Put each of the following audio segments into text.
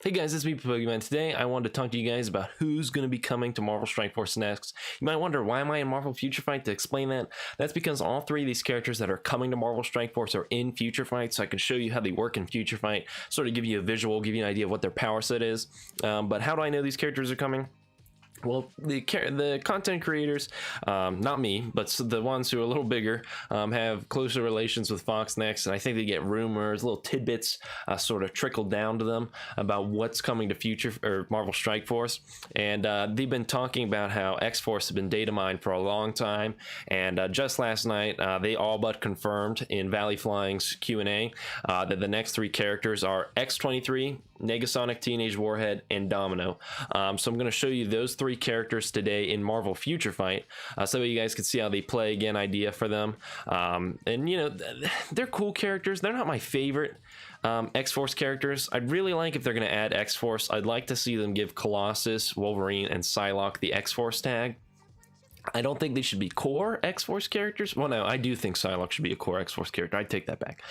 Hey guys, it's me, Pokemon. Today I wanted to talk to you guys about who's going to be coming to Marvel Strike Force next. You might wonder, why am I in Marvel Future Fight? To explain that, that's because all three of these characters that are coming to Marvel Strike Force are in Future Fight, so I can show you how they work in Future Fight, sort of give you a visual, give you an idea of what their power set is. But how do I know these characters are coming? Well, the content creators, not me, but the ones who are a little bigger, have closer relations with Fox Next, and I think they get rumors, little tidbits sort of trickle down to them about what's coming to Future or Marvel Strike Force. And they've been talking about how X-Force has been data mined for a long time, and just last night they all but confirmed in Valley Flying's Q&A that the next three characters are X-23, Negasonic Teenage Warhead, and Domino. So I'm going to show you those three characters today in Marvel Future Fight, so that you guys can see how they play. Again, idea for them. And you know, they're cool characters. They're not my favorite X-Force characters. I'd really like, if they're going to add X-Force, I'd like to see them give Colossus, Wolverine, and Psylocke the X-Force tag. I don't think they should be core X-Force characters. Well, no, I do think Psylocke should be a core X-Force character. I take that back.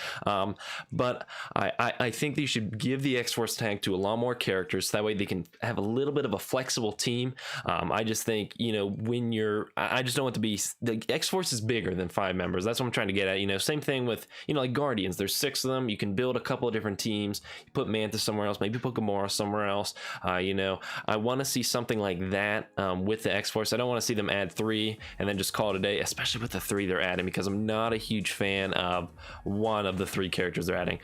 But I think they should give the X-Force tag to a lot more characters. So that way they can have a little bit of a flexible team. I just think, you know, when you're... I just don't want to be... The X-Force is bigger than 5 members. That's what I'm trying to get at. You know, same thing with, you know, like Guardians. There's 6 of them. You can build a couple of different teams. You put Manta somewhere else. Maybe put Gamora somewhere else. You know, I want to see something like that with the X-Force. I don't want to see them add 3 and then just call it a day, especially with the 3 they're adding, because I'm not a huge fan of one of the 3 characters they're adding.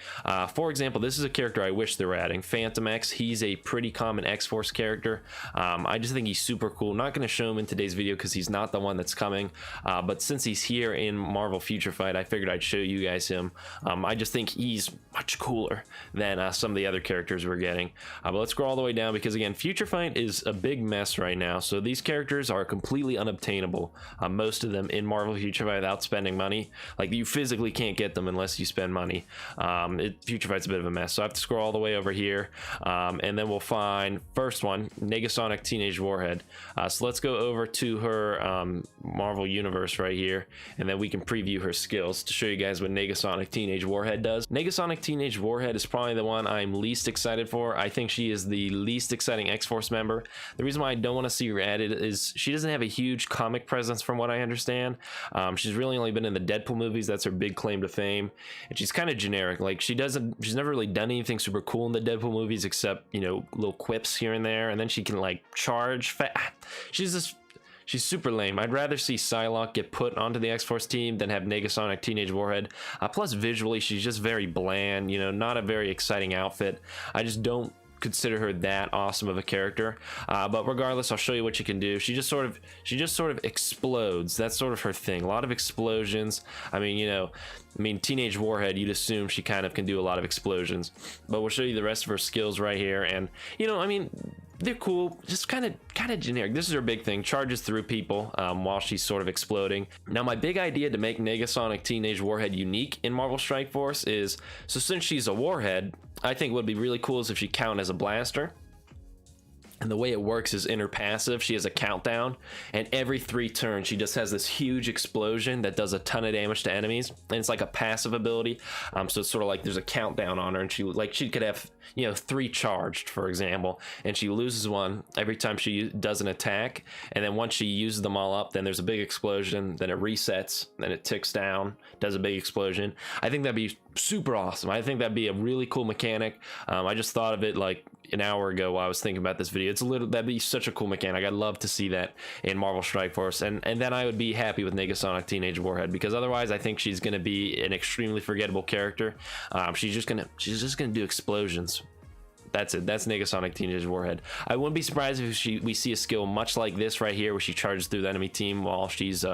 For example, this is a character I wish they were adding, Phantom X. He's a pretty common X-Force character. I just think he's super cool. Not going to show him in today's video because he's not the one that's coming, but since he's here in Marvel Future Fight, I figured I'd show you guys him. I just think he's much cooler than some of the other characters we're getting. But let's scroll all the way down, because again, Future Fight is a big mess right now, so these characters are completely unobtainable. Most of them in Marvel Future Fight without spending money. Like, you physically can't get them unless you spend money. Future Fight's a bit of a mess, so I have to scroll all the way over here, and then we'll find first one, Negasonic Teenage Warhead. So let's go over to her Marvel Universe right here, and then we can preview her skills to show you guys what Negasonic Teenage Warhead does. Negasonic Teenage Warhead is probably the one I'm least excited for. I think she is the least exciting X-Force member. The reason why I don't want to see her added is she doesn't have a huge comic presence from what I understand. She's really only been in the Deadpool movies. That's her big claim to fame, and she's kind of generic. Like, she's never really done anything super cool in the Deadpool movies except, you know, little quips here and there, and then she can like charge she's super lame. I'd rather see Psylocke get put onto the X-Force team than have Negasonic Teenage Warhead. Plus visually she's just very bland, you know, not a very exciting outfit. I just don't consider her that awesome of a character, but regardless, I'll show you what she can do. She just sort of explodes. That's sort of her thing. A lot of explosions. I mean, you know, Teenage Warhead, you'd assume she kind of can do a lot of explosions, but we'll show you the rest of her skills right here. And you know, I mean, they're cool, just kind of generic. This is her big thing, charges through people while she's sort of exploding. Now, my big idea to make Negasonic Teenage Warhead unique in Marvel Strike Force is, so since she's a warhead, I think what would be really cool is if she count as a blaster. And the way it works is in her passive, she has a countdown, and every 3 turns she just has this huge explosion that does a ton of damage to enemies, and it's like a passive ability. So it's sort of like there's a countdown on her, and she could have, you know, 3 charged, for example, and she loses one every time she does an attack, and then once she uses them all up, then there's a big explosion, then it resets, then it ticks down, does a big explosion. I think that'd be super awesome. I think that'd be a really cool mechanic. I just thought of it like an hour ago while I was thinking about this video. That'd be such a cool mechanic. I'd love to see that in Marvel Strike Force, and then I would be happy with Negasonic Teenage Warhead, because otherwise I think she's gonna be an extremely forgettable character. She's just gonna do explosions. That's it. That's Negasonic Teenage Warhead. I wouldn't be surprised if we see a skill much like this right here, where she charges through the enemy team while she's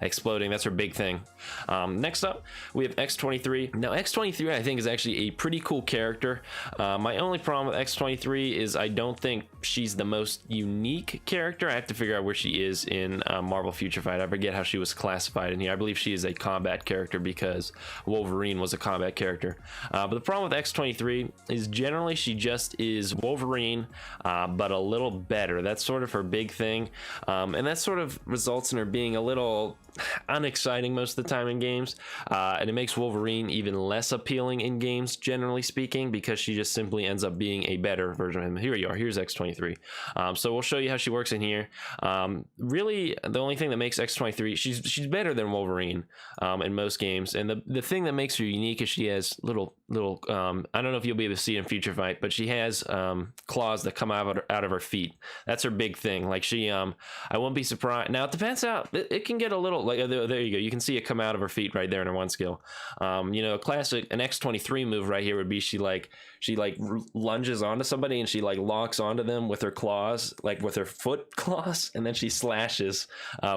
exploding. That's her big thing. Next up, we have X-23. Now, X-23 I think is actually a pretty cool character. My only problem with X-23 is I don't think she's the most unique character. I have to figure out where she is in Marvel Future Fight. I forget how she was classified in here. I believe she is a combat character because Wolverine was a combat character. But the problem with X-23 is generally she just just is Wolverine, but a little better. That's sort of her big thing, and that sort of results in her being a little unexciting most of the time in games, and it makes Wolverine even less appealing in games, generally speaking, because she just simply ends up being a better version of him. Here you are. Here's X-23. So we'll show you how she works in here. Really, the only thing that makes X-23, she's better than Wolverine in most games, and the thing that makes her unique is she has little I don't know if you'll be able to see it in Future Fight, but she has claws that come out of her feet. That's her big thing. Like she I won't be surprised. Now it depends how it can get a little, like there you go, you can see it come out of her feet right there in her one skill. A classic, an X-23 move right here would be she lunges onto somebody and she like locks onto them with her claws, like with her foot claws, and then she slashes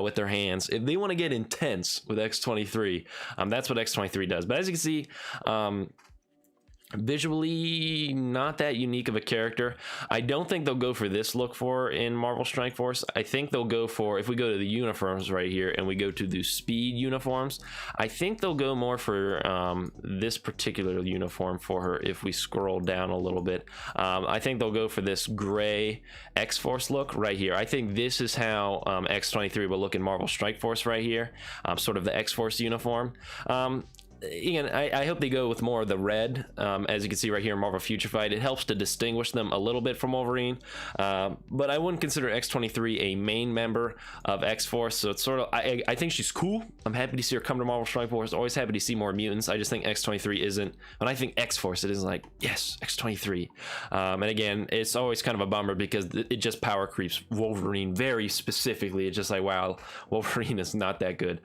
with her hands. If they want to get intense with X-23, that's what X-23 does. But as you can see, visually not that unique of a character. I don't think they'll go for this look for in Marvel Strike Force. I think they'll go for, if we go to the uniforms right here and we go to the speed uniforms, I think they'll go more for this particular uniform for her. If we scroll down a little bit, I think they'll go for this gray X-Force look right here. I think this is how X-23 will look in Marvel Strike Force right here, sort of the X-Force uniform. Again, I hope they go with more of the red, as you can see right here in Marvel Future Fight. It helps to distinguish them a little bit from Wolverine, but I wouldn't consider X-23 a main member of X-Force, so it's sort of, I think she's cool. I'm happy to see her come to Marvel Strike Force. Always happy to see more mutants. I just think X-23 isn't, when I think X-Force, it is like, yes, X-23. And again, it's always kind of a bummer because it just power creeps Wolverine very specifically. It's just like, wow, Wolverine is not that good.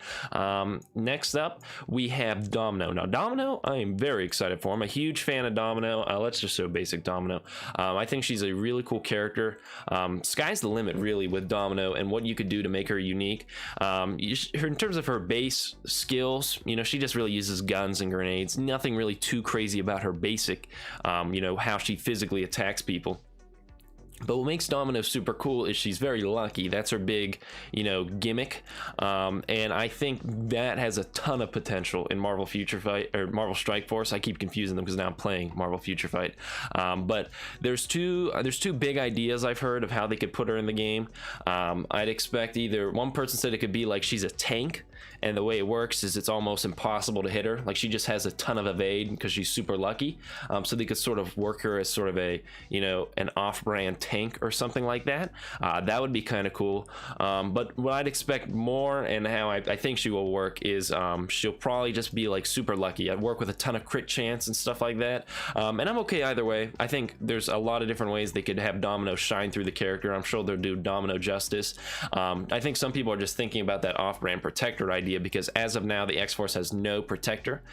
Next up, we have Domino. Now, Domino, I am very excited for. I'm a huge fan of Domino. Let's just show basic Domino. I think she's a really cool character. Sky's the limit, really, with Domino and what you could do to make her unique. In terms of her base skills, she just really uses guns and grenades. Nothing really too crazy about her basic, how she physically attacks people. But what makes Domino super cool is she's very lucky. That's her big, gimmick. And I think that has a ton of potential in Marvel Future Fight, or Marvel Strike Force. I keep confusing them because now I'm playing Marvel Future Fight. But there's two big ideas I've heard of how they could put her in the game. I'd expect either, one person said it could be like she's a tank, and the way it works is it's almost impossible to hit her. Like she just has a ton of evade because she's super lucky. So they could sort of work her as sort of a, an off-brand tank or something like that. That would be kind of cool. But what I'd expect more, and how I think she will work, is she'll probably just be like super lucky. I'd work with a ton of crit chance and stuff like that. And I'm okay either way. I think there's a lot of different ways they could have Domino shine through the character. I'm sure they'll do Domino justice. I think some people are just thinking about that off-brand protector idea, because as of now the X-Force has no protector,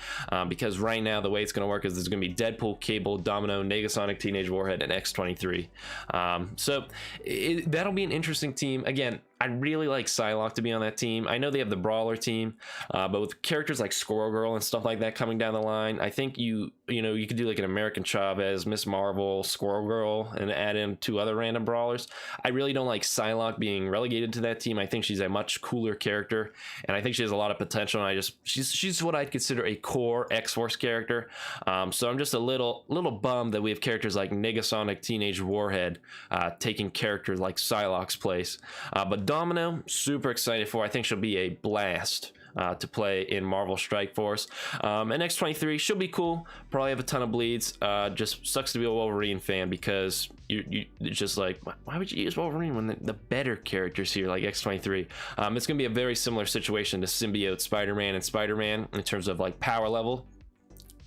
because right now the way it's going to work is there's going to be Deadpool, Cable, Domino, Negasonic, Teenage Warhead, and X-23. So that'll be an interesting team. Again, I'd really like Psylocke to be on that team. I know they have the Brawler team, but with characters like Squirrel Girl and stuff like that coming down the line, I think you could do like an American Chavez, Miss Marvel, Squirrel Girl, and add in 2 other random brawlers. I really don't like Psylocke being relegated to that team. I think she's a much cooler character, and I think she has a lot of potential. And she's what I'd consider a core X-Force character. So I'm just a little bummed that we have characters like Negasonic, Teenage Warhead taking characters like Psylocke's place. But Domino, super excited for. I think she'll be a blast to play in Marvel Strike Force. And X-23, she'll be cool. Probably have a ton of bleeds. Just sucks to be a Wolverine fan, because it's just like, why would you use Wolverine when the better characters here like X-23? It's gonna be a very similar situation to Symbiote Spider-Man and Spider-Man in terms of like power level.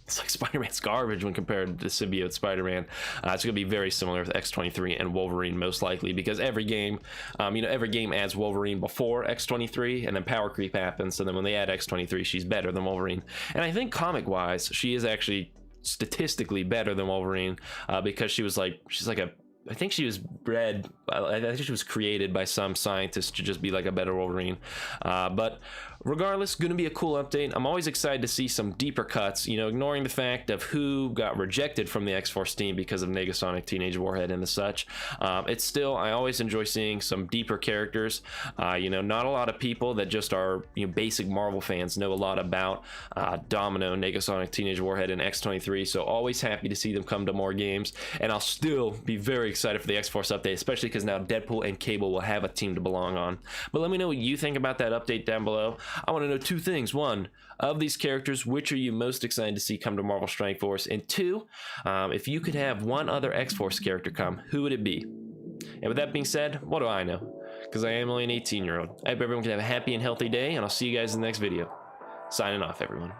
It's like Spider-Man's garbage when compared to Symbiote Spider-Man. It's going to be very similar with X-23 and Wolverine, most likely, because every game, every game adds Wolverine before X-23, and then power creep happens. So then when they add X-23, she's better than Wolverine. And I think comic-wise, she is actually statistically better than Wolverine, because she's like a, I think she was bred I think she was created by some scientist to just be like a better Wolverine. But regardless, going to be a cool update. I'm always excited to see some deeper cuts, you know, ignoring the fact of who got rejected from the X-Force team because of Negasonic Teenage Warhead and the such. It's still, I always enjoy seeing some deeper characters. You know, not a lot of people that just are, you know, basic Marvel fans know a lot about Domino, Negasonic Teenage Warhead, and X-23, so always happy to see them come to more games. And I'll still be very excited for the X-Force update, especially because now Deadpool and Cable will have a team to belong on. But let me know what you think about that update down below. I want to know two things. One, of these characters, which are you most excited to see come to Marvel Strike Force? And two, if you could have one other X-Force character come, who would it be? And with that being said, what do I know? Because I am only an 18-year-old. I hope everyone can have a happy and healthy day, and I'll see you guys in the next video. Signing off, everyone.